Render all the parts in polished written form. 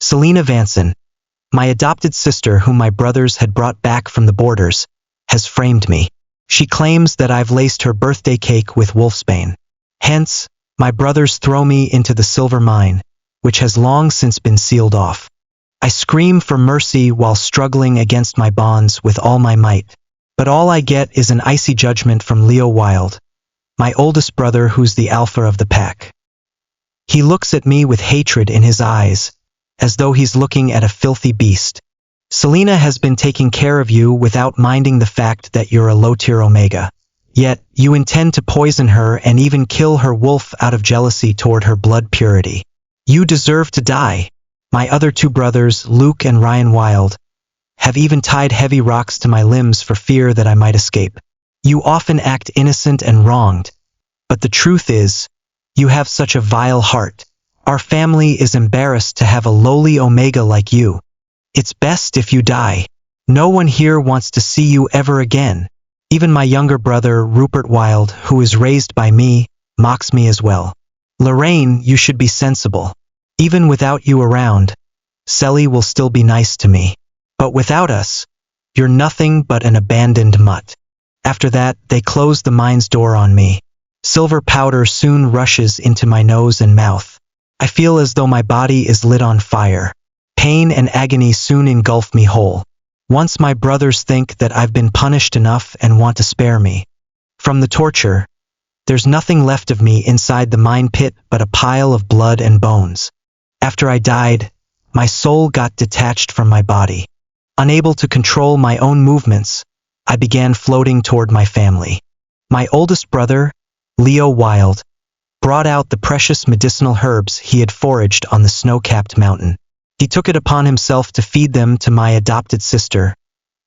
Selena Vanson, my adopted sister whom my brothers had brought back from the borders, has framed me. She claims that I've laced her birthday cake with wolfsbane. Hence, my brothers throw me into the silver mine, which has long since been sealed off. I scream for mercy while struggling against my bonds with all my might, but all I get is an icy judgment from Leo Wilde, my oldest brother who's the alpha of the pack. He looks at me with hatred in his eyes, as though he's looking at a filthy beast. Selena has been taking care of you without minding the fact that you're a low-tier Omega. Yet, you intend to poison her and even kill her wolf out of jealousy toward her blood purity. You deserve to die. My other two brothers, Luke and Ryan Wilde, have even tied heavy rocks to my limbs for fear that I might escape. You often act innocent and wronged, but the truth is, you have such a vile heart. Our family is embarrassed to have a lowly Omega like you. It's best if you die. No one here wants to see you ever again. Even my younger brother, Rupert Wilde, who is raised by me, mocks me as well. Lorraine, you should be sensible. Even without you around, Selly will still be nice to me. But without us, you're nothing but an abandoned mutt. After that, they close the mine's door on me. Silver powder soon rushes into my nose and mouth. I feel as though my body is lit on fire. Pain and agony soon engulf me whole. Once my brothers think that I've been punished enough and want to spare me. From the torture, there's nothing left of me inside the mine pit but a pile of blood and bones. After I died, my soul got detached from my body. Unable to control my own movements, I began floating toward my family. My oldest brother, Leo Wilde, brought out the precious medicinal herbs he had foraged on the snow-capped mountain. He took it upon himself to feed them to my adopted sister,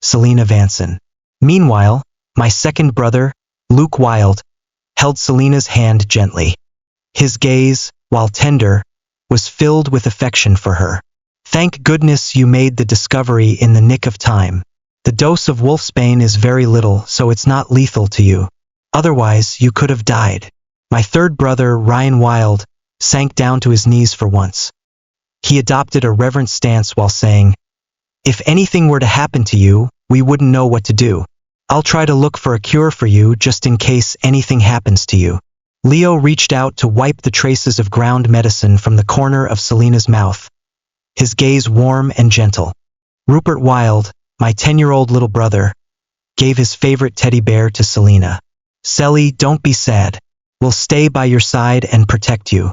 Selena Vanson. Meanwhile, my second brother, Luke Wilde, held Selena's hand gently. His gaze, while tender, was filled with affection for her. Thank goodness you made the discovery in the nick of time. The dose of wolfsbane is very little, so it's not lethal to you. Otherwise, you could have died. My third brother, Ryan Wilde, sank down to his knees for once. He adopted a reverent stance while saying, "If anything were to happen to you, we wouldn't know what to do. I'll try to look for a cure for you just in case anything happens to you." Leo reached out to wipe the traces of ground medicine from the corner of Selena's mouth, his gaze warm and gentle. Rupert Wilde, my 10-year-old little brother, gave his favorite teddy bear to Selena. "Selly, don't be sad. We'll stay by your side and protect you."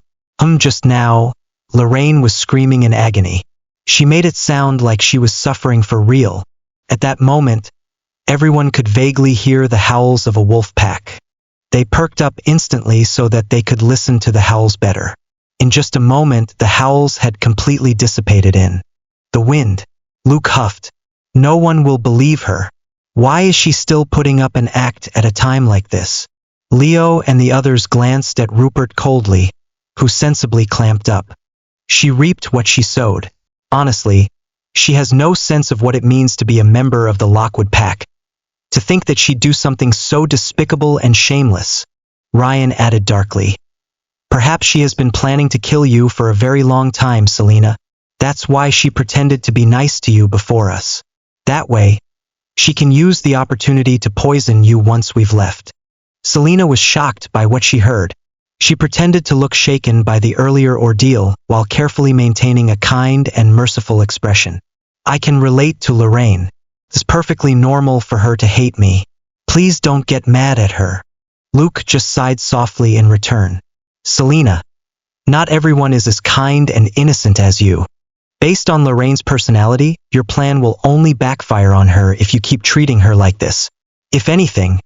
Just now, Lorraine was screaming in agony. She made it sound like she was suffering for real. At that moment, everyone could vaguely hear the howls of a wolf pack. They perked up instantly so that they could listen to the howls better. In just a moment, the howls had completely dissipated in the wind. Luke huffed. "No one will believe her. Why is she still putting up an act at a time like this?" Leo and the others glanced at Rupert coldly, who sensibly clamped up. She reaped what she sowed. Honestly, she has no sense of what it means to be a member of the Lockwood Pack. To think that she'd do something so despicable and shameless. Ryan added darkly. "Perhaps she has been planning to kill you for a very long time, Selena. That's why she pretended to be nice to you before us. That way, she can use the opportunity to poison you once we've left." Selena was shocked by what she heard. She pretended to look shaken by the earlier ordeal while carefully maintaining a kind and merciful expression. "I can relate to Lorraine. It's perfectly normal for her to hate me. Please don't get mad at her." Luke just sighed softly in return. "Selena, not everyone is as kind and innocent as you. Based on Lorraine's personality, your plan will only backfire on her if you keep treating her like this. If anything,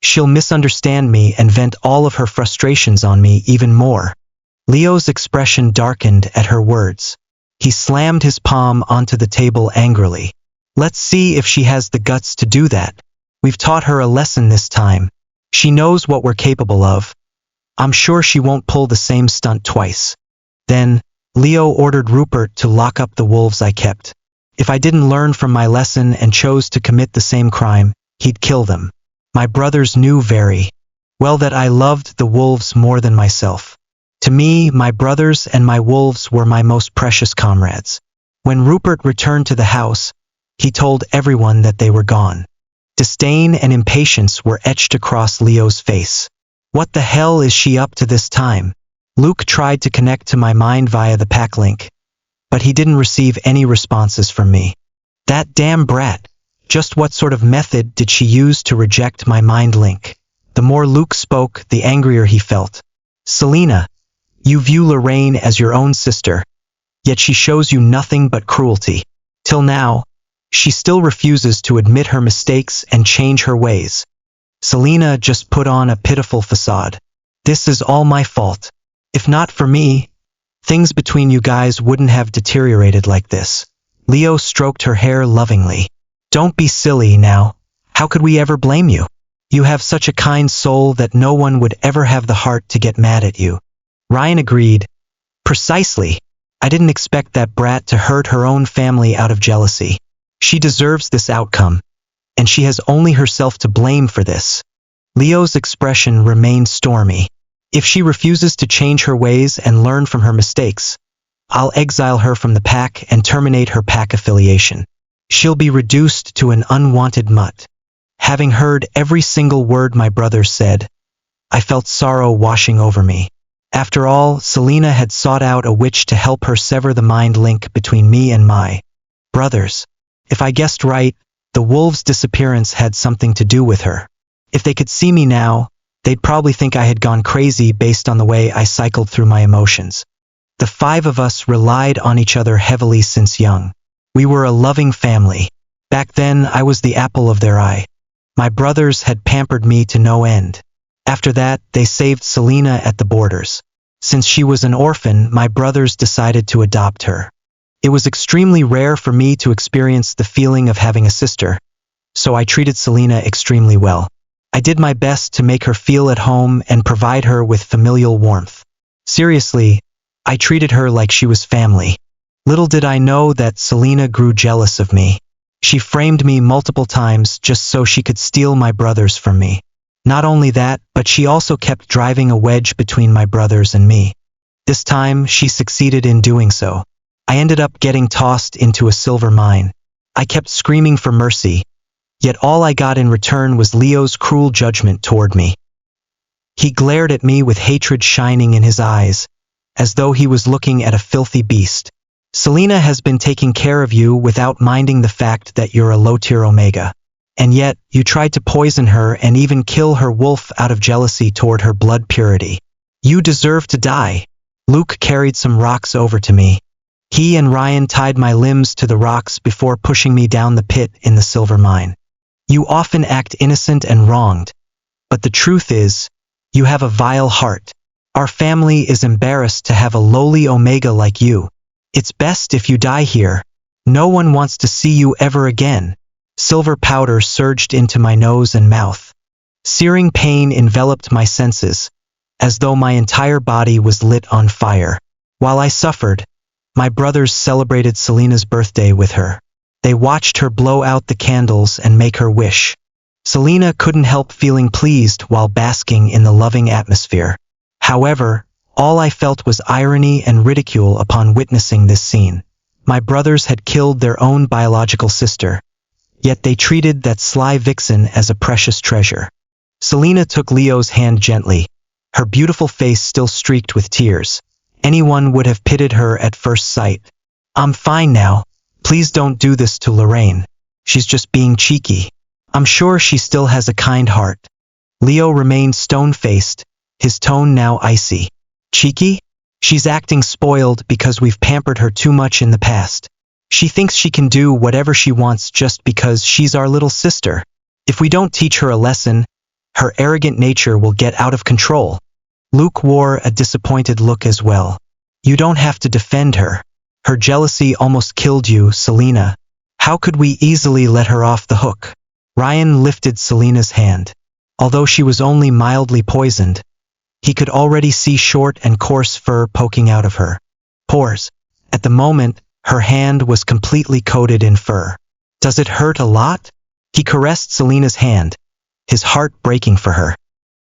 she'll misunderstand me and vent all of her frustrations on me even more." Leo's expression darkened at her words. He slammed his palm onto the table angrily. "Let's see if she has the guts to do that. We've taught her a lesson this time. She knows what we're capable of. I'm sure she won't pull the same stunt twice." Then, Leo ordered Rupert to lock up the wolves I kept. If I didn't learn from my lesson and chose to commit the same crime, he'd kill them. My brothers knew very well that I loved the wolves more than myself. To me, my brothers and my wolves were my most precious comrades. When Rupert returned to the house, he told everyone that they were gone. Disdain and impatience were etched across Leo's face. What the hell is she up to this time? Luke tried to connect to my mind via the pack link, but he didn't receive any responses from me. That damn brat. Just what sort of method did she use to reject my mind link? The more Luke spoke, the angrier he felt. Selena, you view Lorraine as your own sister, yet she shows you nothing but cruelty. Till now, she still refuses to admit her mistakes and change her ways. Selena just put on a pitiful facade. This is all my fault. If not for me, things between you guys wouldn't have deteriorated like this. Leo stroked her hair lovingly. Don't be silly now. How could we ever blame you? You have such a kind soul that no one would ever have the heart to get mad at you. Ryan agreed. Precisely. I didn't expect that brat to hurt her own family out of jealousy. She deserves this outcome, and she has only herself to blame for this. Leo's expression remained stormy. If she refuses to change her ways and learn from her mistakes, I'll exile her from the pack and terminate her pack affiliation. She'll be reduced to an unwanted mutt. Having heard every single word my brother said, I felt sorrow washing over me. After all, Selena had sought out a witch to help her sever the mind link between me and my brothers. If I guessed right, the wolves' disappearance had something to do with her. If they could see me now, they'd probably think I had gone crazy based on the way I cycled through my emotions. The five of us relied on each other heavily since young. We were a loving family. Back then, I was the apple of their eye. My brothers had pampered me to no end. After that, they saved Selena at the borders. Since she was an orphan, my brothers decided to adopt her. It was extremely rare for me to experience the feeling of having a sister, so I treated Selena extremely well. I did my best to make her feel at home and provide her with familial warmth. Seriously, I treated her like she was family. Little did I know that Selena grew jealous of me. She framed me multiple times just so she could steal my brothers from me. Not only that, but she also kept driving a wedge between my brothers and me. This time, she succeeded in doing so. I ended up getting tossed into a silver mine. I kept screaming for mercy, yet all I got in return was Leo's cruel judgment toward me. He glared at me with hatred shining in his eyes, as though he was looking at a filthy beast. Selena has been taking care of you without minding the fact that you're a low-tier Omega. And yet, you tried to poison her and even kill her wolf out of jealousy toward her blood purity. You deserve to die. Luke carried some rocks over to me. He and Ryan tied my limbs to the rocks before pushing me down the pit in the silver mine. You often act innocent and wronged, but the truth is, you have a vile heart. Our family is embarrassed to have a lowly Omega like you. It's best if you die here. No one wants to see you ever again. Silver powder surged into my nose and mouth. Searing pain enveloped my senses, as though my entire body was lit on fire. While I suffered, my brothers celebrated Selena's birthday with her. They watched her blow out the candles and make her wish. Selena couldn't help feeling pleased while basking in the loving atmosphere. However, all I felt was irony and ridicule upon witnessing this scene. My brothers had killed their own biological sister, yet they treated that sly vixen as a precious treasure. Selena took Leo's hand gently, her beautiful face still streaked with tears. Anyone would have pitied her at first sight. I'm fine now. Please don't do this to Lorraine. She's just being cheeky. I'm sure she still has a kind heart. Leo remained stone-faced, his tone now icy. Cheeky? She's acting spoiled because we've pampered her too much in the past. She thinks she can do whatever she wants just because she's our little sister. If we don't teach her a lesson, her arrogant nature will get out of control. Luke wore a disappointed look as well. You don't have to defend her. Her jealousy almost killed you, Selena. How could we easily let her off the hook? Ryan lifted Selena's hand. Although she was only mildly poisoned, he could already see short and coarse fur poking out of her pores. At the moment, her hand was completely coated in fur. Does it hurt a lot? He caressed Selena's hand, his heart breaking for her.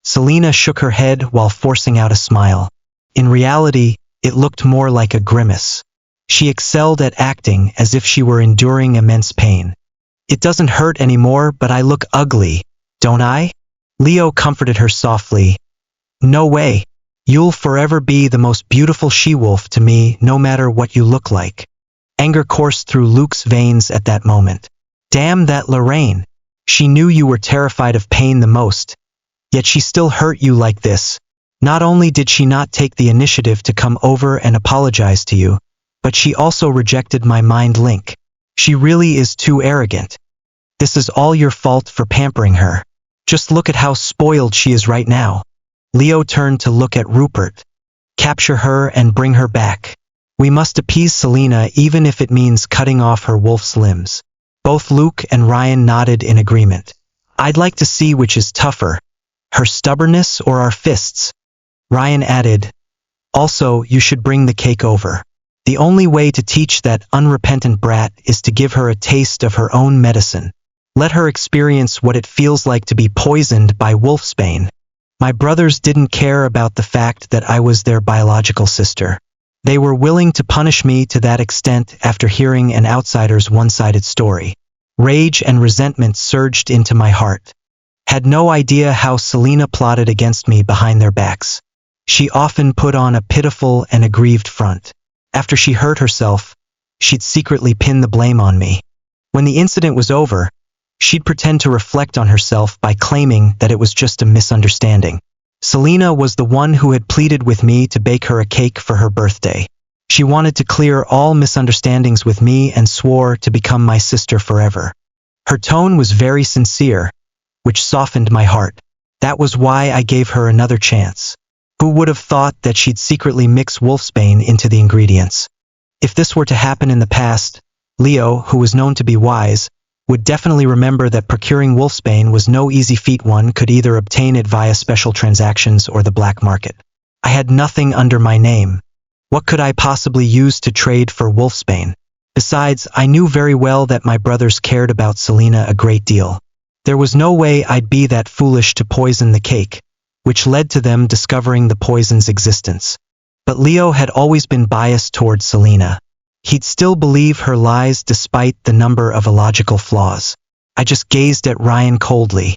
Selena shook her head while forcing out a smile. In reality, it looked more like a grimace. She excelled at acting as if she were enduring immense pain. It doesn't hurt anymore, but I look ugly, don't I? Leo comforted her softly. No way. You'll forever be the most beautiful she-wolf to me, no matter what you look like. Anger coursed through Luke's veins at that moment. Damn that Lorraine. She knew you were terrified of pain the most. Yet she still hurt you like this. Not only did she not take the initiative to come over and apologize to you, but she also rejected my mind link. She really is too arrogant. This is all your fault for pampering her. Just look at how spoiled she is right now. Leo turned to look at Rupert. Capture her and bring her back. We must appease Selena even if it means cutting off her wolf's limbs. Both Luke and Ryan nodded in agreement. I'd like to see which is tougher, her stubbornness or our fists. Ryan added, also, you should bring the cake over. The only way to teach that unrepentant brat is to give her a taste of her own medicine. Let her experience what it feels like to be poisoned by wolfsbane. My brothers didn't care about the fact that I was their biological sister. They were willing to punish me to that extent after hearing an outsider's one-sided story. Rage and resentment surged into my heart. Had no idea how Selena plotted against me behind their backs. She often put on a pitiful and aggrieved front. After she hurt herself, she'd secretly pin the blame on me. When the incident was over, she'd pretend to reflect on herself by claiming that it was just a misunderstanding. Selena was the one who had pleaded with me to bake her a cake for her birthday. She wanted to clear all misunderstandings with me and swore to become my sister forever. Her tone was very sincere, which softened my heart. That was why I gave her another chance. Who would have thought that she'd secretly mix wolfsbane into the ingredients? If this were to happen in the past, Leo, who was known to be wise, would definitely remember that procuring wolfsbane was no easy feat. One could either obtain it via special transactions or the black market. I had nothing under my name. What could I possibly use to trade for wolfsbane? Besides, I knew very well that my brothers cared about Selena a great deal. There was no way I'd be that foolish to poison the cake, which led to them discovering the poison's existence. But Leo had always been biased towards Selena. He'd still believe her lies despite the number of illogical flaws. I just gazed at Ryan coldly.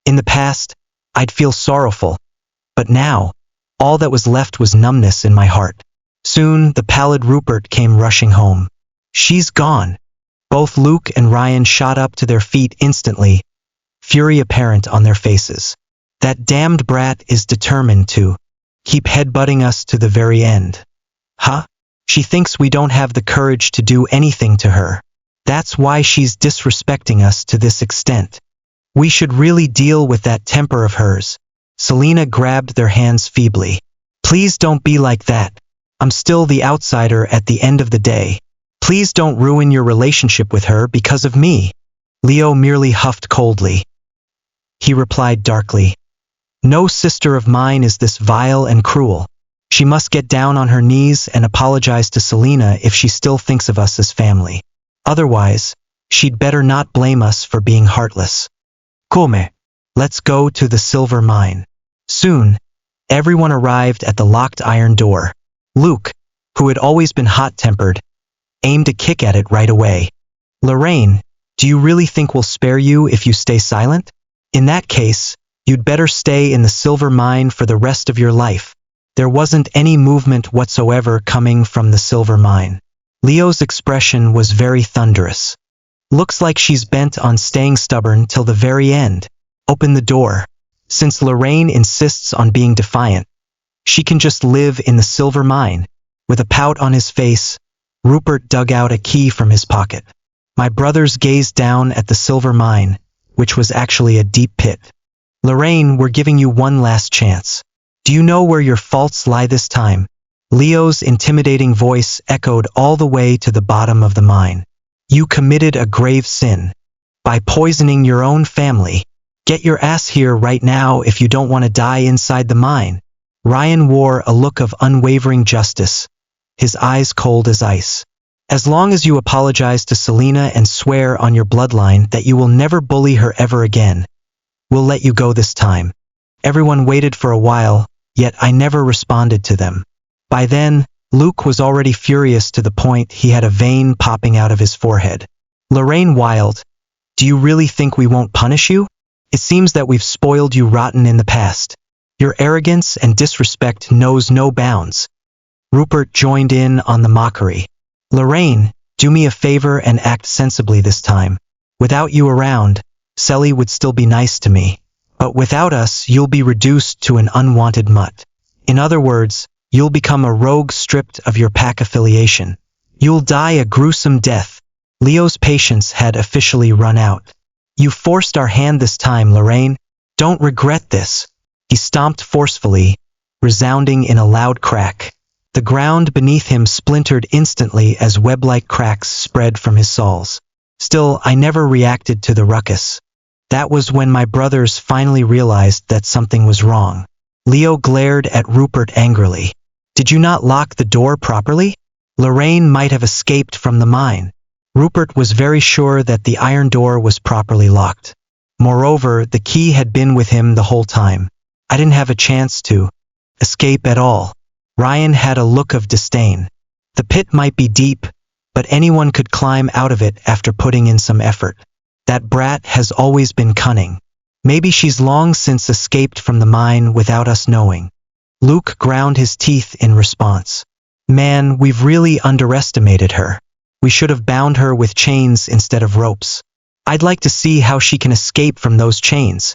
In the past, I'd feel sorrowful. But now, all that was left was numbness in my heart. Soon, the pallid Rupert came rushing home. She's gone. Both Luke and Ryan shot up to their feet instantly, fury apparent on their faces. That damned brat is determined to keep headbutting us to the very end. Huh? She thinks we don't have the courage to do anything to her. That's why she's disrespecting us to this extent. We should really deal with that temper of hers. Selena grabbed their hands feebly. Please don't be like that. I'm still the outsider at the end of the day. Please don't ruin your relationship with her because of me. Leo merely huffed coldly. He replied darkly, no sister of mine is this vile and cruel. She must get down on her knees and apologize to Selena if she still thinks of us as family. Otherwise, she'd better not blame us for being heartless. Come, let's go to the silver mine. Soon, everyone arrived at the locked iron door. Luke, who had always been hot-tempered, aimed a kick at it right away. Lorraine, do you really think we'll spare you if you stay silent? In that case, you'd better stay in the silver mine for the rest of your life. There wasn't any movement whatsoever coming from the silver mine. Leo's expression was very thunderous. Looks like she's bent on staying stubborn till the very end. Open the door. Since Lorraine insists on being defiant, she can just live in the silver mine. With a pout on his face, Rupert dug out a key from his pocket. My brothers gazed down at the silver mine, which was actually a deep pit. Lorraine, we're giving you one last chance. Do you know where your faults lie this time? Leo's intimidating voice echoed all the way to the bottom of the mine. You committed a grave sin by poisoning your own family. Get your ass here right now if you don't want to die inside the mine. Ryan wore a look of unwavering justice, his eyes cold as ice. As long as you apologize to Selena and swear on your bloodline that you will never bully her ever again, we'll let you go this time. Everyone waited for a while, yet I never responded to them. By then, Luke was already furious to the point he had a vein popping out of his forehead. Lorraine Wild, do you really think we won't punish you? It seems that we've spoiled you rotten in the past. Your arrogance and disrespect knows no bounds. Rupert joined in on the mockery. Lorraine, do me a favor and act sensibly this time. Without you around, Selly would still be nice to me. But without us, you'll be reduced to an unwanted mutt. In other words, you'll become a rogue stripped of your pack affiliation. You'll die a gruesome death. Leo's patience had officially run out. You forced our hand this time, Lorraine. Don't regret this. He stomped forcefully, resounding in a loud crack. The ground beneath him splintered instantly as web-like cracks spread from his soles. Still, I never reacted to the ruckus. That was when my brothers finally realized that something was wrong. Leo glared at Rupert angrily. Did you not lock the door properly? Lorraine might have escaped from the mine. Rupert was very sure that the iron door was properly locked. Moreover, the key had been with him the whole time. I didn't have a chance to escape at all. Ryan had a look of disdain. The pit might be deep, but anyone could climb out of it after putting in some effort. That brat has always been cunning. Maybe she's long since escaped from the mine without us knowing. Luke ground his teeth in response. Man, we've really underestimated her. We should have bound her with chains instead of ropes. I'd like to see how she can escape from those chains.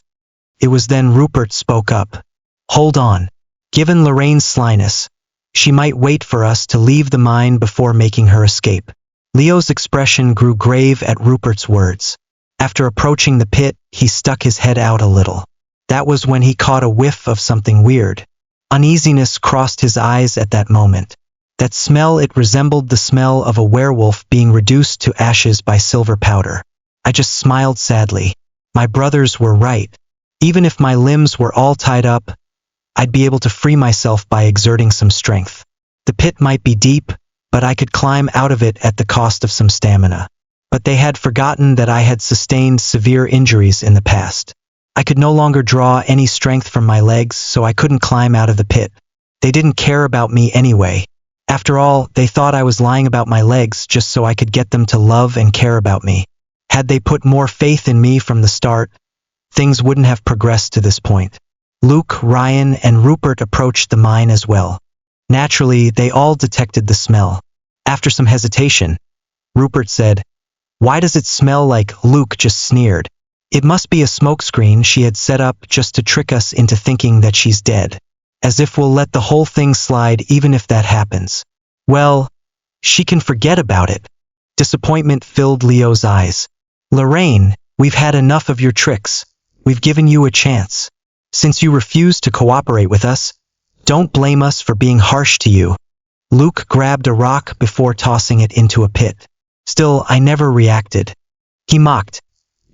It was then Rupert spoke up. Hold on. Given Lorraine's slyness, she might wait for us to leave the mine before making her escape. Leo's expression grew grave at Rupert's words. After approaching the pit, he stuck his head out a little. That was when he caught a whiff of something weird. Uneasiness crossed his eyes at that moment. That smell, it resembled the smell of a werewolf being reduced to ashes by silver powder. I just smiled sadly. My brothers were right. Even if my limbs were all tied up, I'd be able to free myself by exerting some strength. The pit might be deep, but I could climb out of it at the cost of some stamina. But they had forgotten that I had sustained severe injuries in the past. I could no longer draw any strength from my legs, so I couldn't climb out of the pit. They didn't care about me anyway. After all, they thought I was lying about my legs just so I could get them to love and care about me. Had they put more faith in me from the start, things wouldn't have progressed to this point. Luke, Ryan, and Rupert approached the mine as well. Naturally, they all detected the smell. After some hesitation, Rupert said, "Why does it smell like?" Luke just sneered. It must be a smokescreen she had set up just to trick us into thinking that she's dead. As if we'll let the whole thing slide even if that happens. Well, she can forget about it. Disappointment filled Leo's eyes. Lorraine, we've had enough of your tricks. We've given you a chance. Since you refuse to cooperate with us, don't blame us for being harsh to you. Luke grabbed a rock before tossing it into a pit. Still, I never reacted. He mocked.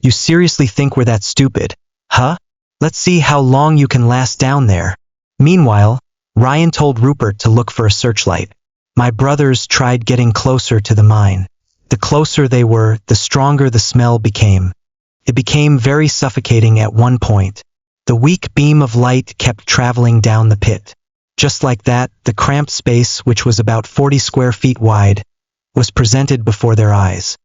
You seriously think we're that stupid, huh? Let's see how long you can last down there. Meanwhile, Ryan told Rupert to look for a searchlight. My brothers tried getting closer to the mine. The closer they were, the stronger the smell became. It became very suffocating at one point. The weak beam of light kept traveling down the pit. Just like that, the cramped space, which was about 40 square feet wide, was presented before their eyes.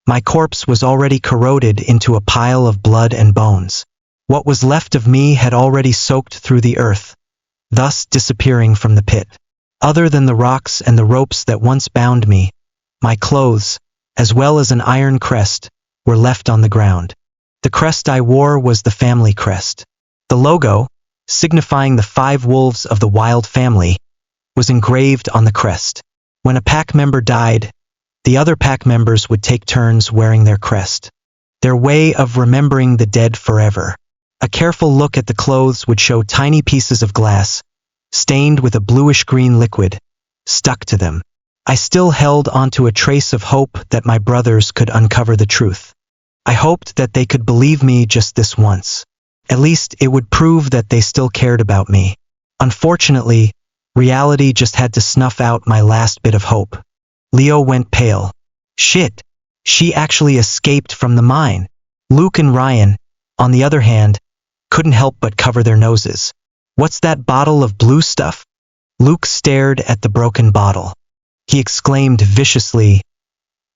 My corpse was already corroded into a pile of blood and bones. What was left of me had already soaked through the earth, thus disappearing from the pit. Other than the rocks and the ropes that once bound me, my clothes, as well as an iron crest, were left on the ground. The crest I wore was the family crest. The logo, signifying the 5 wolves of the Wild family, was engraved on the crest. When a pack member died, the other pack members would take turns wearing their crest. Their way of remembering the dead forever. A careful look at the clothes would show tiny pieces of glass, stained with a bluish-green liquid, stuck to them. I still held onto a trace of hope that my brothers could uncover the truth. I hoped that they could believe me just this once. At least it would prove that they still cared about me. Unfortunately, reality just had to snuff out my last bit of hope. Leo went pale. Shit, she actually escaped from the mine. Luke and Ryan, on the other hand, couldn't help but cover their noses. What's that bottle of blue stuff? Luke stared at the broken bottle. He exclaimed viciously,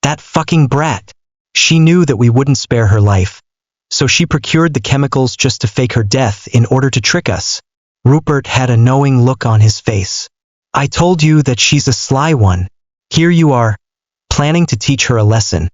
"That fucking brat!" She knew that we wouldn't spare her life, so she procured the chemicals just to fake her death in order to trick us. Rupert had a knowing look on his face. "I told you that she's a sly one. Here you are, planning to teach her a lesson,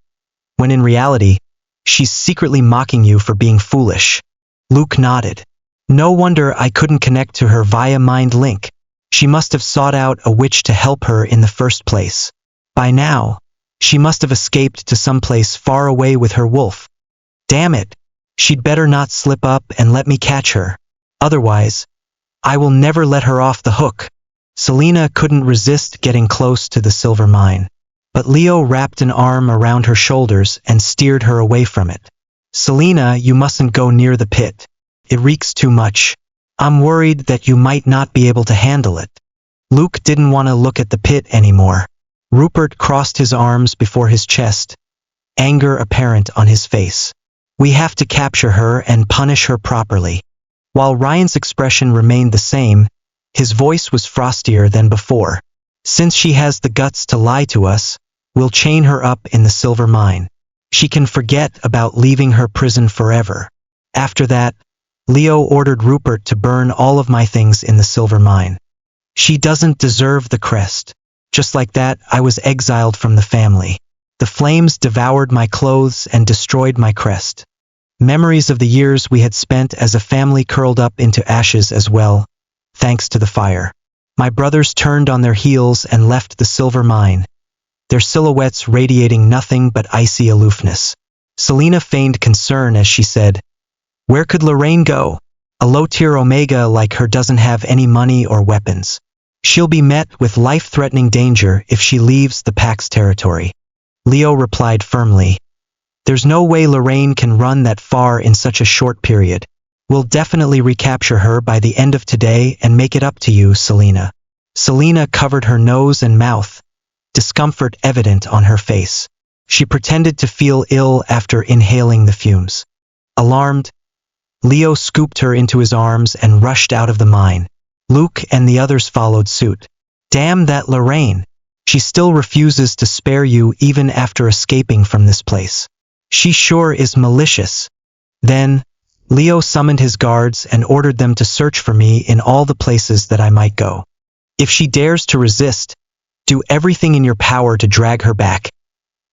when in reality, she's secretly mocking you for being foolish." Luke nodded. "No wonder I couldn't connect to her via mind link. She must have sought out a witch to help her in the first place. By now, she must have escaped to some place far away with her wolf. Damn it, she'd better not slip up and let me catch her. Otherwise, I will never let her off the hook." Selena couldn't resist getting close to the silver mine, but Leo wrapped an arm around her shoulders and steered her away from it. "Selena, you mustn't go near the pit. It reeks too much. I'm worried that you might not be able to handle it." Luke didn't want to look at the pit anymore. Rupert crossed his arms before his chest, anger apparent on his face. "We have to capture her and punish her properly." While Ryan's expression remained the same, his voice was frostier than before. "Since she has the guts to lie to us, we'll chain her up in the silver mine. She can forget about leaving her prison forever. After that, Leo ordered Rupert to burn all of my things in the silver mine. She doesn't deserve the crest." Just like that, I was exiled from the family. The flames devoured my clothes and destroyed my crest. Memories of the years we had spent as a family curled up into ashes as well, thanks to the fire. My brothers turned on their heels and left the silver mine, their silhouettes radiating nothing but icy aloofness. Selena feigned concern as she said, "Where could Lorraine go? A low-tier Omega like her doesn't have any money or weapons. She'll be met with life-threatening danger if she leaves the Pack's territory." Leo replied firmly, "There's no way Lorraine can run that far in such a short period. We'll definitely recapture her by the end of today and make it up to you, Selena." Selena covered her nose and mouth, discomfort evident on her face. She pretended to feel ill after inhaling the fumes. Alarmed, Leo scooped her into his arms and rushed out of the mine. Luke and the others followed suit. "Damn that Lorraine. She still refuses to spare you even after escaping from this place. She sure is malicious." Then, Leo summoned his guards and ordered them to search for me in all the places that I might go. "If she dares to resist, do everything in your power to drag her back,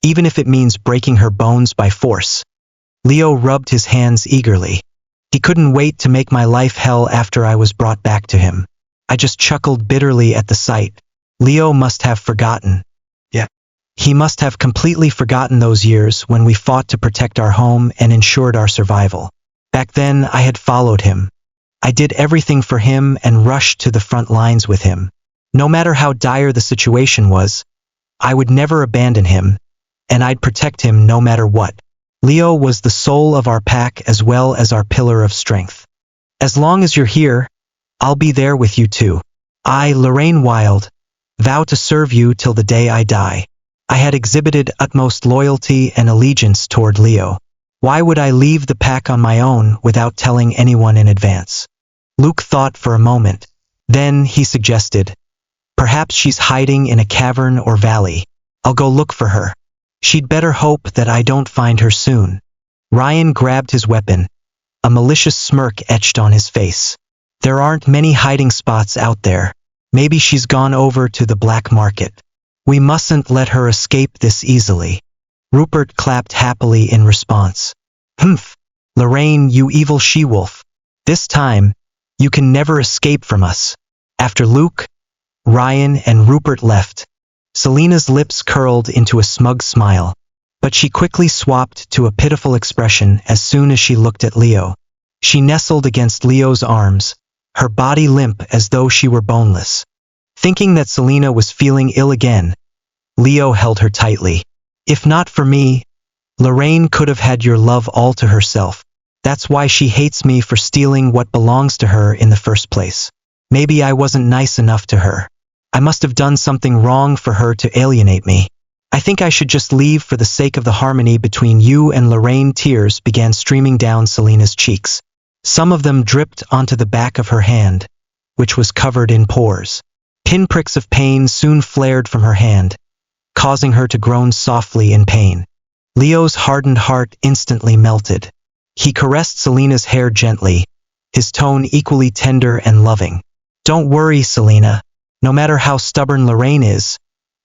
even if it means breaking her bones by force." Leo rubbed his hands eagerly. He couldn't wait to make my life hell after I was brought back to him. I just chuckled bitterly at the sight. Leo must have forgotten. Yeah. He must have completely forgotten those years when we fought to protect our home and ensured our survival. Back then, I had followed him. I did everything for him and rushed to the front lines with him. No matter how dire the situation was, I would never abandon him, and I'd protect him no matter what. Leo was the soul of our pack as well as our pillar of strength. "As long as you're here, I'll be there with you too. I, Lorraine Wilde, vow to serve you till the day I die." I had exhibited utmost loyalty and allegiance toward Leo. Why would I leave the pack on my own without telling anyone in advance? Luke thought for a moment. Then he suggested, "Perhaps she's hiding in a cavern or valley. I'll go look for her. She'd better hope that I don't find her soon." Ryan grabbed his weapon, a malicious smirk etched on his face. "There aren't many hiding spots out there. Maybe she's gone over to the black market. We mustn't let her escape this easily." Rupert clapped happily in response. "Humph, Lorraine, you evil she-wolf. This time, you can never escape from us." After Luke, Ryan, and Rupert left, Selena's lips curled into a smug smile, but she quickly swapped to a pitiful expression as soon as she looked at Leo. She nestled against Leo's arms, her body limp as though she were boneless. Thinking that Selena was feeling ill again, Leo held her tightly. "If not for me, Lorraine could have had your love all to herself. That's why she hates me for stealing what belongs to her in the first place. Maybe I wasn't nice enough to her. I must have done something wrong for her to alienate me. I think I should just leave for the sake of the harmony between you and Lorraine." Tears began streaming down Selena's cheeks. Some of them dripped onto the back of her hand, which was covered in pores. Pinpricks of pain soon flared from her hand, causing her to groan softly in pain. Leo's hardened heart instantly melted. He caressed Selina's hair gently, his tone equally tender and loving. "Don't worry, Selina. No matter how stubborn Lorraine is,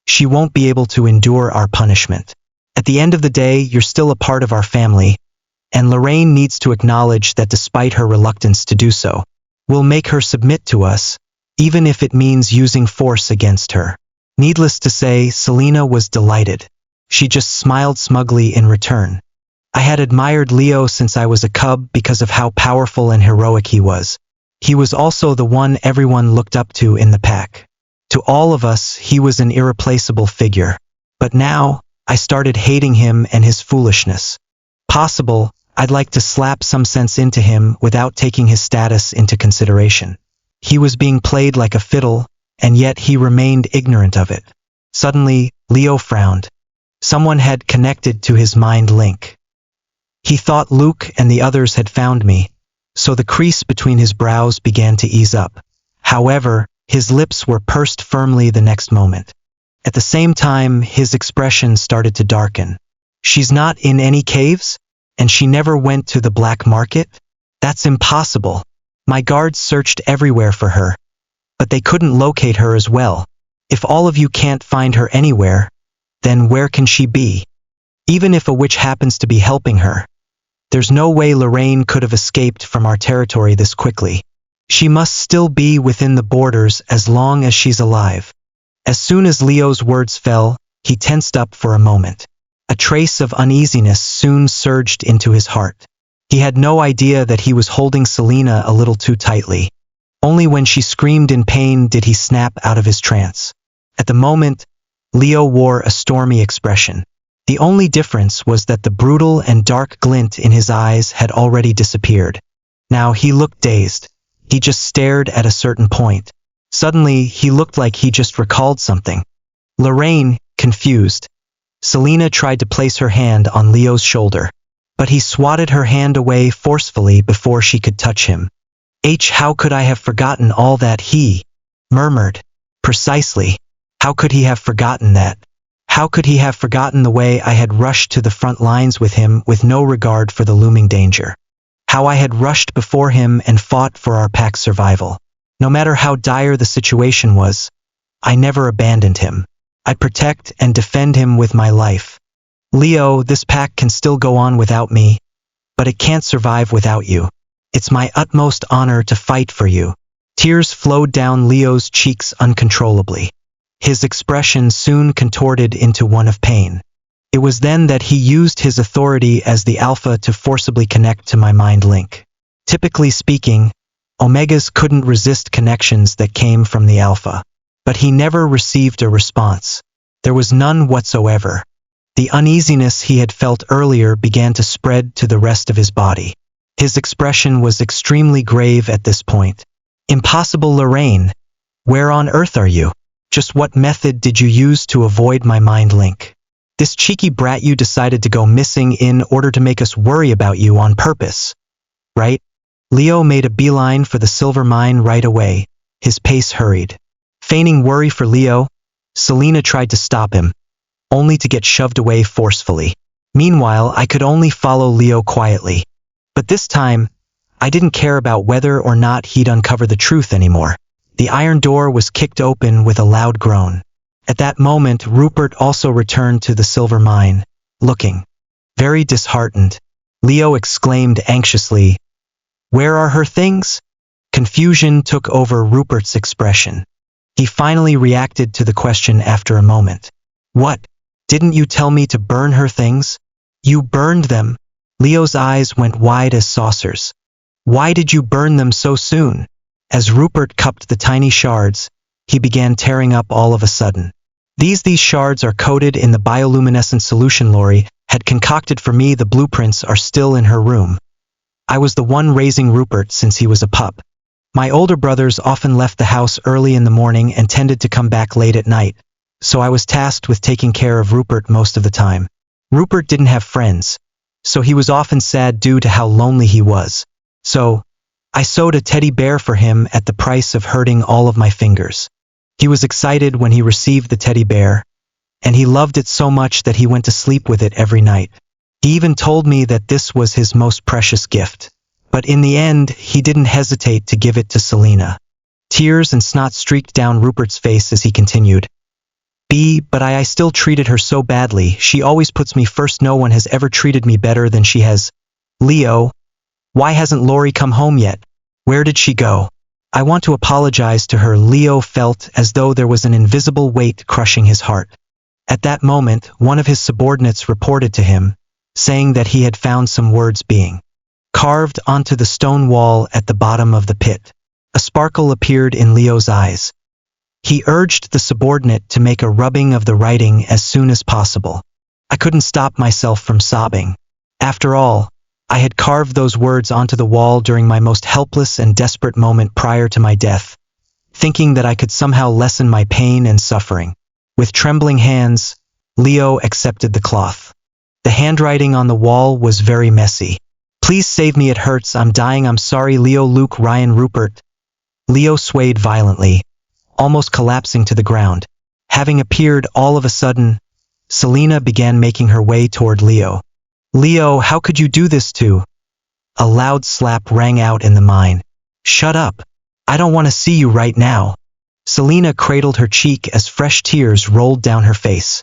she won't be able to endure our punishment. At the end of the day, you're still a part of our family, and Lorraine needs to acknowledge that despite her reluctance to do so, we'll make her submit to us, even if it means using force against her." Needless to say, Selina was delighted. She just smiled smugly in return. I had admired Leo since I was a cub because of how powerful and heroic he was. He was also the one everyone looked up to in the pack. To all of us, he was an irreplaceable figure. But now, I started hating him and his foolishness. Possible, I'd like to slap some sense into him without taking his status into consideration. He was being played like a fiddle, and yet he remained ignorant of it. Suddenly, Leo frowned. Someone had connected to his mind link. He thought Luke and the others had found me, so the crease between his brows began to ease up. However, his lips were pursed firmly the next moment. At the same time, his expression started to darken. "She's not in any caves? And she never went to the black market? That's impossible. My guards searched everywhere for her, but they couldn't locate her as well. If all of you can't find her anywhere, then where can she be? Even if a witch happens to be helping her, there's no way Lorraine could have escaped from our territory this quickly. She must still be within the borders as long as she's alive." As soon as Leo's words fell, he tensed up for a moment. A trace of uneasiness soon surged into his heart. He had no idea that he was holding Selina a little too tightly. Only when she screamed in pain did he snap out of his trance. At the moment, Leo wore a stormy expression. The only difference was that the brutal and dark glint in his eyes had already disappeared. Now he looked dazed. He just stared at a certain point. Suddenly, he looked like he just recalled something. Lorraine, confused. Selina tried to place her hand on Leo's shoulder, but he swatted her hand away forcefully before she could touch him. How could I have forgotten all that?" he murmured. "Precisely. How could he have forgotten that? How could he have forgotten the way I had rushed to the front lines with him with no regard for the looming danger? How I had rushed before him and fought for our pack's survival. No matter how dire the situation was, I never abandoned him. I'd protect and defend him with my life. Leo, this pack can still go on without me, but it can't survive without you. It's my utmost honor to fight for you." Tears flowed down Leo's cheeks uncontrollably. His expression soon contorted into one of pain. It was then that he used his authority as the Alpha to forcibly connect to my mind link. Typically speaking, Omegas couldn't resist connections that came from the Alpha. But he never received a response. There was none whatsoever. The uneasiness he had felt earlier began to spread to the rest of his body. His expression was extremely grave at this point. "Impossible, Lorraine. Where on earth are you? Just what method did you use to avoid my mind link? This cheeky brat you decided to go missing in order to make us worry about you on purpose, right?" Leo made a beeline for the silver mine right away, his pace hurried. Feigning worry for Leo, Selina tried to stop him, only to get shoved away forcefully. Meanwhile, I could only follow Leo quietly. But this time, I didn't care about whether or not he'd uncover the truth anymore. The iron door was kicked open with a loud groan. At that moment, Rupert also returned to the silver mine, looking very disheartened. Leo exclaimed anxiously, "Where are her things?" Confusion took over Rupert's expression. He finally reacted to the question after a moment. "What? Didn't you tell me to burn her things? You burned them?" Leo's eyes went wide as saucers. "Why did you burn them so soon?" As Rupert cupped the tiny shards, he began tearing up all of a sudden. These shards are coated in the bioluminescent solution Lori had concocted for me. The blueprints are still in her room. I was the one raising Rupert since he was a pup. My older brothers often left the house early in the morning and tended to come back late at night, so I was tasked with taking care of Rupert most of the time. Rupert didn't have friends, so he was often sad due to how lonely he was. So, I sewed a teddy bear for him at the price of hurting all of my fingers. He was excited when he received the teddy bear, and he loved it so much that he went to sleep with it every night. He even told me that this was his most precious gift. But in the end, he didn't hesitate to give it to Selina. Tears and snot streaked down Rupert's face as he continued. But I still treated her so badly. She always puts me first. No one has ever treated me better than she has. Leo, why hasn't Lori come home yet? Where did she go? I want to apologize to her. Leo felt as though there was an invisible weight crushing his heart. At that moment, one of his subordinates reported to him, saying that he had found some words being carved onto the stone wall at the bottom of the pit. A sparkle appeared in Leo's eyes. He urged the subordinate to make a rubbing of the writing as soon as possible. I couldn't stop myself from sobbing. After all, I had carved those words onto the wall during my most helpless and desperate moment prior to my death, thinking that I could somehow lessen my pain and suffering. With trembling hands, Leo accepted the cloth. The handwriting on the wall was very messy. Please save me, it hurts, I'm dying, I'm sorry. Leo, Luke, Ryan, Rupert. Leo swayed violently, almost collapsing to the ground. Having appeared all of a sudden, Selina began making her way toward Leo. Leo, how could you do this to? A loud slap rang out in the mine. Shut up. I don't want to see you right now. Selina cradled her cheek as fresh tears rolled down her face.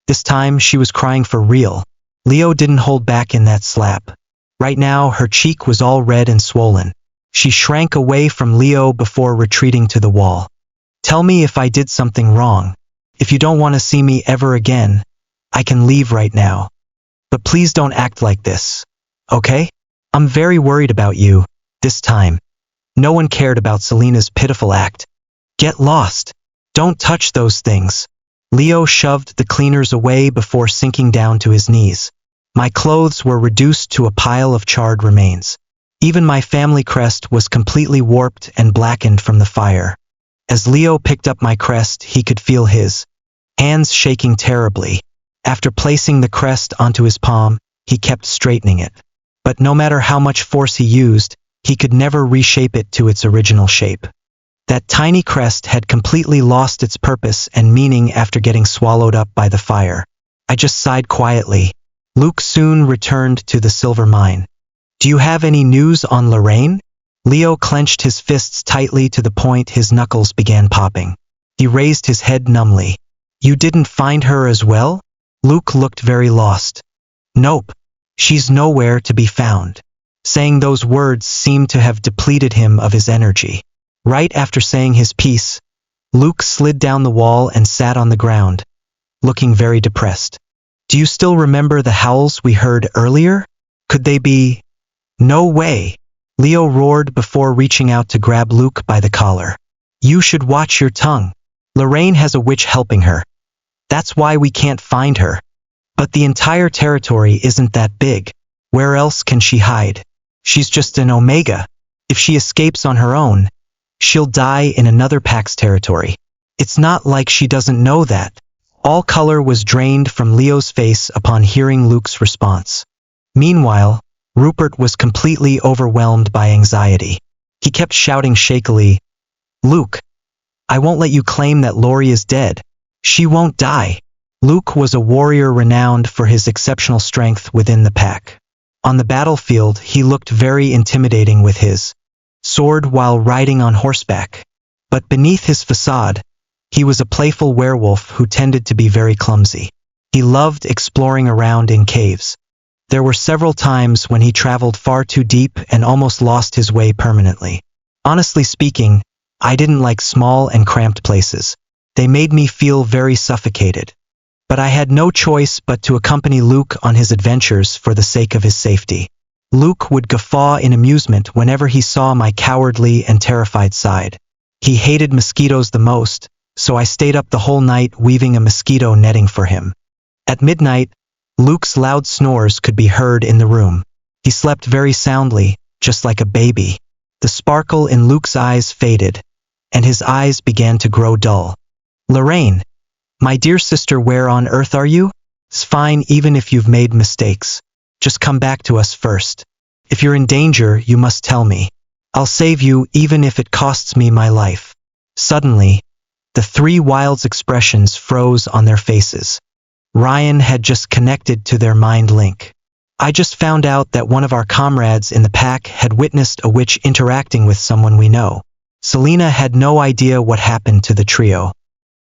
This time she was crying for real. Leo didn't hold back in that slap. Right now her cheek was all red and swollen. She shrank away from Leo before retreating to the wall. Tell me if I did something wrong. If you don't want to see me ever again, I can leave right now. But please don't act like this, okay? I'm very worried about you, this time. No one cared about Selina's pitiful act. Get lost. Don't touch those things. Leo shoved the cleaners away before sinking down to his knees. My clothes were reduced to a pile of charred remains. Even my family crest was completely warped and blackened from the fire. As Leo picked up my crest, he could feel his hands shaking terribly. After placing the crest onto his palm, he kept straightening it. But no matter how much force he used, he could never reshape it to its original shape. That tiny crest had completely lost its purpose and meaning after getting swallowed up by the fire. I just sighed quietly. Luke soon returned to the silver mine. Do you have any news on Lorraine? Leo clenched his fists tightly to the point his knuckles began popping. He raised his head numbly. You didn't find her as well? Luke looked very lost. Nope. She's nowhere to be found. Saying those words seemed to have depleted him of his energy. Right after saying his piece, Luke slid down the wall and sat on the ground, looking very depressed. Do you still remember the howls we heard earlier? Could they be? No way. Leo roared before reaching out to grab Luke by the collar. You should watch your tongue. Lorraine has a witch helping her. That's why we can't find her. But the entire territory isn't that big. Where else can she hide? She's just an Omega. If she escapes on her own, she'll die in another pack's territory. It's not like she doesn't know that. All color was drained from Leo's face upon hearing Luke's response. Meanwhile, Rupert was completely overwhelmed by anxiety. He kept shouting shakily, Luke, I won't let you claim that Lori is dead. She won't die. Luke was a warrior renowned for his exceptional strength within the pack. On the battlefield, he looked very intimidating with his sword while riding on horseback. But beneath his facade, he was a playful werewolf who tended to be very clumsy. He loved exploring around in caves. There were several times when he traveled far too deep and almost lost his way permanently. Honestly speaking, I didn't like small and cramped places. They made me feel very suffocated. But I had no choice but to accompany Luke on his adventures for the sake of his safety. Luke would guffaw in amusement whenever he saw my cowardly and terrified side. He hated mosquitoes the most, so I stayed up the whole night weaving a mosquito netting for him. At midnight, Luke's loud snores could be heard in the room. He slept very soundly, just like a baby. The sparkle in Luke's eyes faded, and his eyes began to grow dull. Lorraine, my dear sister, where on earth are you? It's fine even if you've made mistakes. Just come back to us first. If you're in danger, you must tell me. I'll save you even if it costs me my life. Suddenly, The three Wilds' expressions froze on their faces. Ryan had just connected to their mind link. I just found out that one of our comrades in the pack had witnessed a witch interacting with someone we know. Selena had no idea what happened to the trio.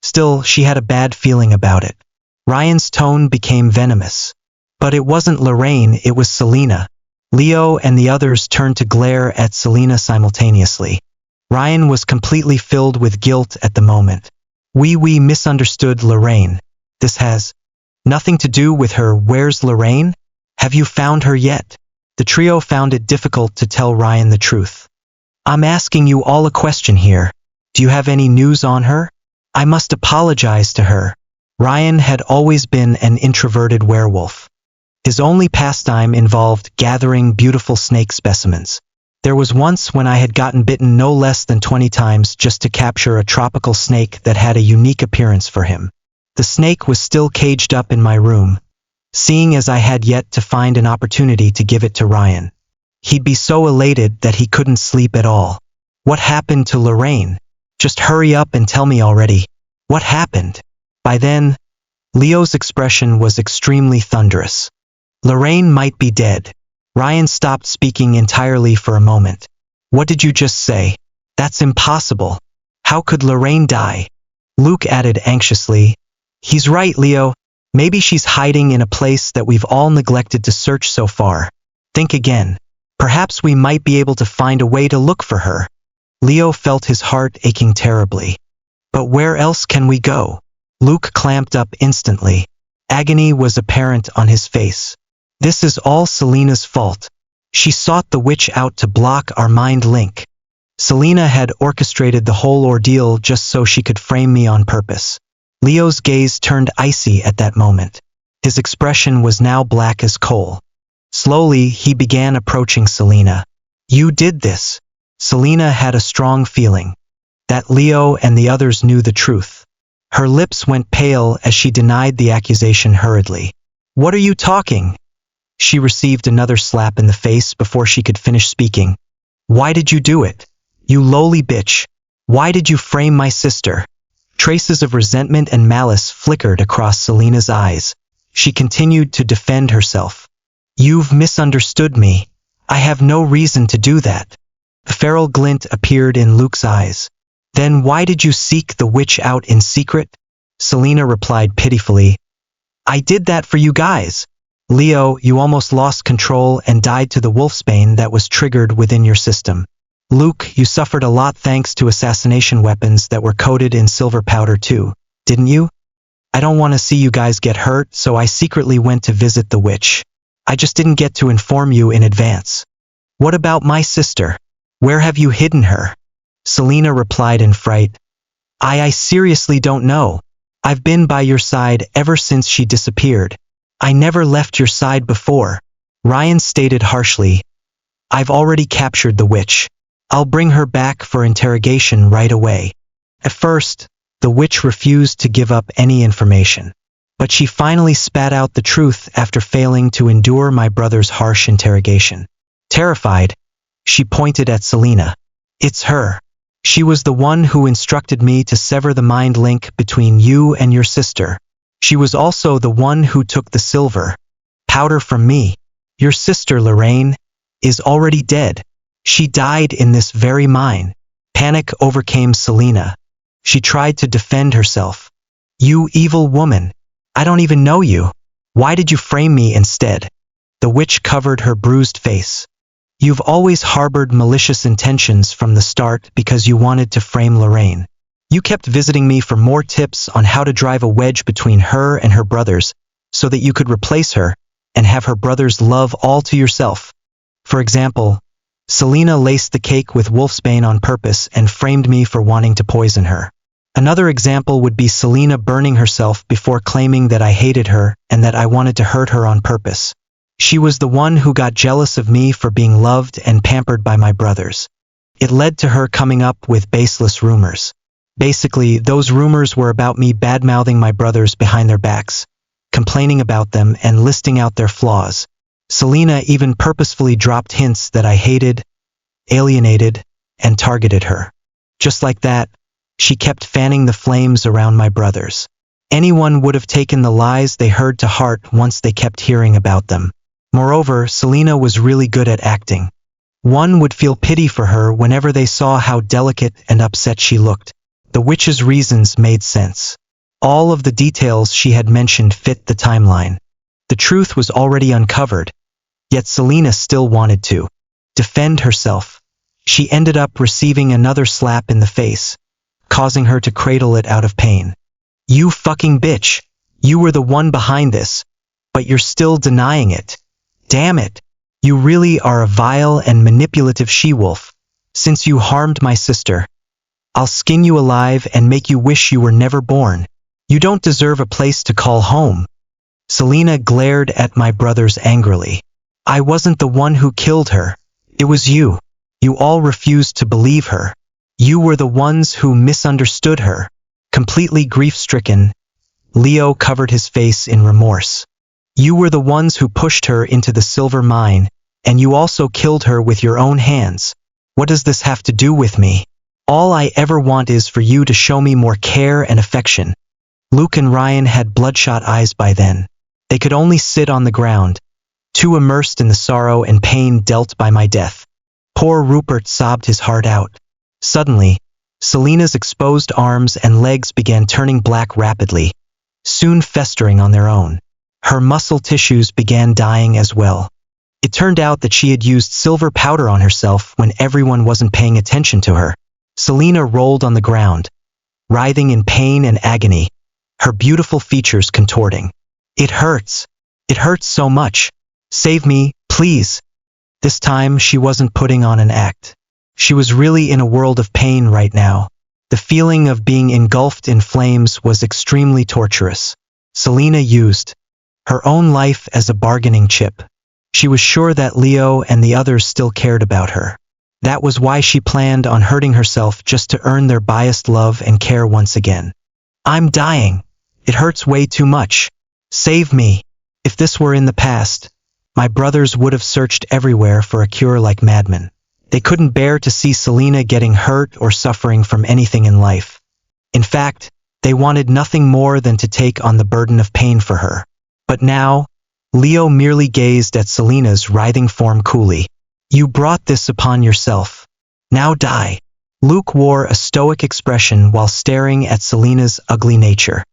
Still, she had a bad feeling about it. Ryan's tone became venomous. But it wasn't Lorraine, it was Selena. Leo and the others turned to glare at Selena simultaneously. Ryan was completely filled with guilt at the moment. We misunderstood Lorraine. This has nothing to do with her. Where's Lorraine? Have you found her yet? The trio found it difficult to tell Ryan the truth. I'm asking you all a question here. Do you have any news on her? I must apologize to her. Ryan had always been an introverted werewolf. His only pastime involved gathering beautiful snake specimens. There was once when I had gotten bitten no less than 20 times just to capture a tropical snake that had a unique appearance for him. The snake was still caged up in my room, seeing as I had yet to find an opportunity to give it to Ryan. He'd be so elated that he couldn't sleep at all. What happened to Lorraine? Just hurry up and tell me already. What happened? By then, Leo's expression was extremely thunderous. Lorraine might be dead. Ryan stopped speaking entirely for a moment. What did you just say? That's impossible. How could Lorraine die? Luke added anxiously. He's right, Leo. Maybe she's hiding in a place that we've all neglected to search so far. Think again. Perhaps we might be able to find a way to look for her. Leo felt his heart aching terribly. But where else can we go? Luke clamped up instantly. Agony was apparent on his face. This is all Selena's fault. She sought the witch out to block our mind link. Selena had orchestrated the whole ordeal just so she could frame me on purpose. Leo's gaze turned icy at that moment. His expression was now black as coal. Slowly, he began approaching Selena. You did this. Selena had a strong feeling that Leo and the others knew the truth. Her lips went pale as she denied the accusation hurriedly. What are you talking? She received another slap in the face before she could finish speaking. Why did you do it? You lowly bitch. Why did you frame my sister? Traces of resentment and malice flickered across Selena's eyes. She continued to defend herself. You've misunderstood me. I have no reason to do that. The feral glint appeared in Luke's eyes. Then why did you seek the witch out in secret? Selena replied pitifully. I did that for you guys. Leo, you almost lost control and died to the wolfsbane that was triggered within your system. Luke, you suffered a lot thanks to assassination weapons that were coated in silver powder too, didn't you? I don't want to see you guys get hurt, so I secretly went to visit the witch. I just didn't get to inform you in advance. What about my sister? Where have you hidden her? Selena replied in fright. I seriously don't know. I've been by your side ever since she disappeared. I never left your side before. Ryan stated harshly. I've already captured the witch. I'll bring her back for interrogation right away. At first, the witch refused to give up any information. But she finally spat out the truth after failing to endure my brother's harsh interrogation. Terrified, she pointed at Selena. It's her. She was the one who instructed me to sever the mind link between you and your sister. She was also the one who took the silver powder from me. Your sister, Lorraine, is already dead. She died in this very mine. Panic overcame Selena. She tried to defend herself. You evil woman. I don't even know you. Why did you frame me instead? The witch covered her bruised face. You've always harbored malicious intentions from the start because you wanted to frame Lorraine. You kept visiting me for more tips on how to drive a wedge between her and her brothers so that you could replace her and have her brother's love all to yourself. For example, Selena laced the cake with wolfsbane on purpose and framed me for wanting to poison her. Another example would be Selena burning herself before claiming that I hated her and that I wanted to hurt her on purpose. She was the one who got jealous of me for being loved and pampered by my brothers. It led to her coming up with baseless rumors. Basically, those rumors were about me bad-mouthing my brothers behind their backs, complaining about them and listing out their flaws. Selena even purposefully dropped hints that I hated, alienated, and targeted her. Just like that, she kept fanning the flames around my brothers. Anyone would have taken the lies they heard to heart once they kept hearing about them. Moreover, Selena was really good at acting. One would feel pity for her whenever they saw how delicate and upset she looked. The witch's reasons made sense. All of the details she had mentioned fit the timeline. The truth was already uncovered, yet Selena still wanted to defend herself. She ended up receiving another slap in the face, causing her to cradle it out of pain. You fucking bitch! You were the one behind this, but you're still denying it. Damn it! You really are a vile and manipulative she-wolf. Since you harmed my sister, I'll skin you alive and make you wish you were never born. You don't deserve a place to call home. Selena glared at my brothers angrily. I wasn't the one who killed her. It was you. You all refused to believe her. You were the ones who misunderstood her. Completely grief-stricken, Leo covered his face in remorse. You were the ones who pushed her into the silver mine, and you also killed her with your own hands. What does this have to do with me? All I ever want is for you to show me more care and affection. Luke and Ryan had bloodshot eyes by then. They could only sit on the ground, too immersed in the sorrow and pain dealt by my death. Poor Rupert sobbed his heart out. Suddenly, Selena's exposed arms and legs began turning black rapidly, soon festering on their own. Her muscle tissues began dying as well. It turned out that she had used silver powder on herself when everyone wasn't paying attention to her. Selena rolled on the ground, writhing in pain and agony, her beautiful features contorting. It hurts. It hurts so much. Save me, please. This time she wasn't putting on an act. She was really in a world of pain right now. The feeling of being engulfed in flames was extremely torturous. Selena used her own life as a bargaining chip. She was sure that Leo and the others still cared about her. That was why she planned on hurting herself just to earn their biased love and care once again. I'm dying. It hurts way too much. Save me. If this were in the past, my brothers would have searched everywhere for a cure like madmen. They couldn't bear to see Selena getting hurt or suffering from anything in life. In fact, they wanted nothing more than to take on the burden of pain for her. But now, Leo merely gazed at Selena's writhing form coolly. You brought this upon yourself. Now die. Luke wore a stoic expression while staring at Selena's ugly nature.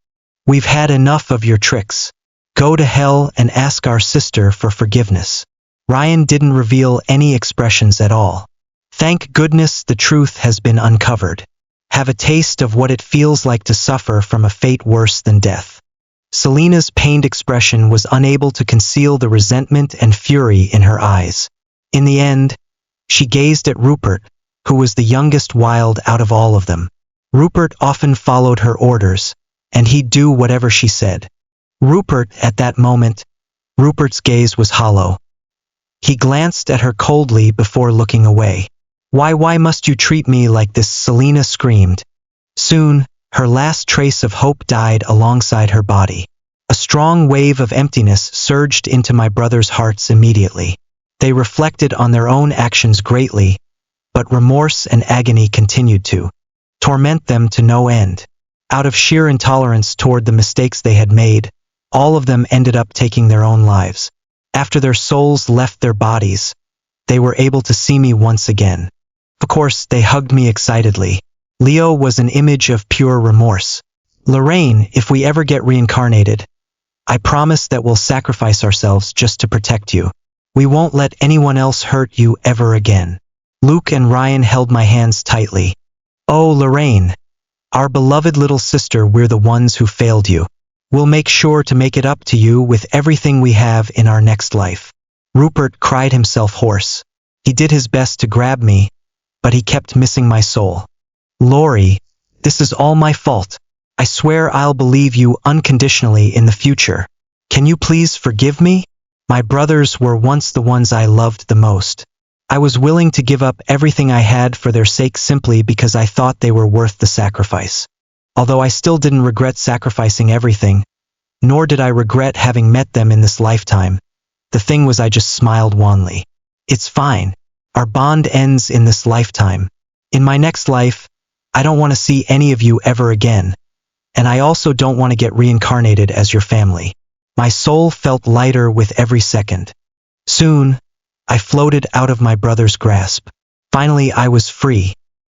We've had enough of your tricks. Go to hell and ask our sister for forgiveness. Ryan didn't reveal any expressions at all. Thank goodness the truth has been uncovered. Have a taste of what it feels like to suffer from a fate worse than death. Selena's pained expression was unable to conceal the resentment and fury in her eyes. In the end, she gazed at Rupert, who was the youngest wild out of all of them. Rupert often followed her orders, and he'd do whatever she said. At that moment, Rupert's gaze was hollow. He glanced at her coldly before looking away. Why must you treat me like this? Selena screamed. Soon, her last trace of hope died alongside her body. A strong wave of emptiness surged into my brothers' hearts immediately. They reflected on their own actions greatly, but remorse and agony continued to torment them to no end. Out of sheer intolerance toward the mistakes they had made, all of them ended up taking their own lives. After their souls left their bodies, they were able to see me once again. Of course, they hugged me excitedly. Leo was an image of pure remorse. Lorraine, if we ever get reincarnated, I promise that we'll sacrifice ourselves just to protect you. We won't let anyone else hurt you ever again. Luke and Ryan held my hands tightly. Oh, Lorraine, our beloved little sister, we're the ones who failed you. We'll make sure to make it up to you with everything we have in our next life. Rupert cried himself hoarse. He did his best to grab me, but he kept missing my soul. Lori, this is all my fault. I swear I'll believe you unconditionally in the future. Can you please forgive me? My brothers were once the ones I loved the most. I was willing to give up everything I had for their sake simply because I thought they were worth the sacrifice. Although I still didn't regret sacrificing everything, nor did I regret having met them in this lifetime. The thing was, I just smiled wanly. It's fine. Our bond ends in this lifetime. In my next life, I don't want to see any of you ever again. And I also don't want to get reincarnated as your family. My soul felt lighter with every second. Soon, I floated out of my brother's grasp. Finally, I was free.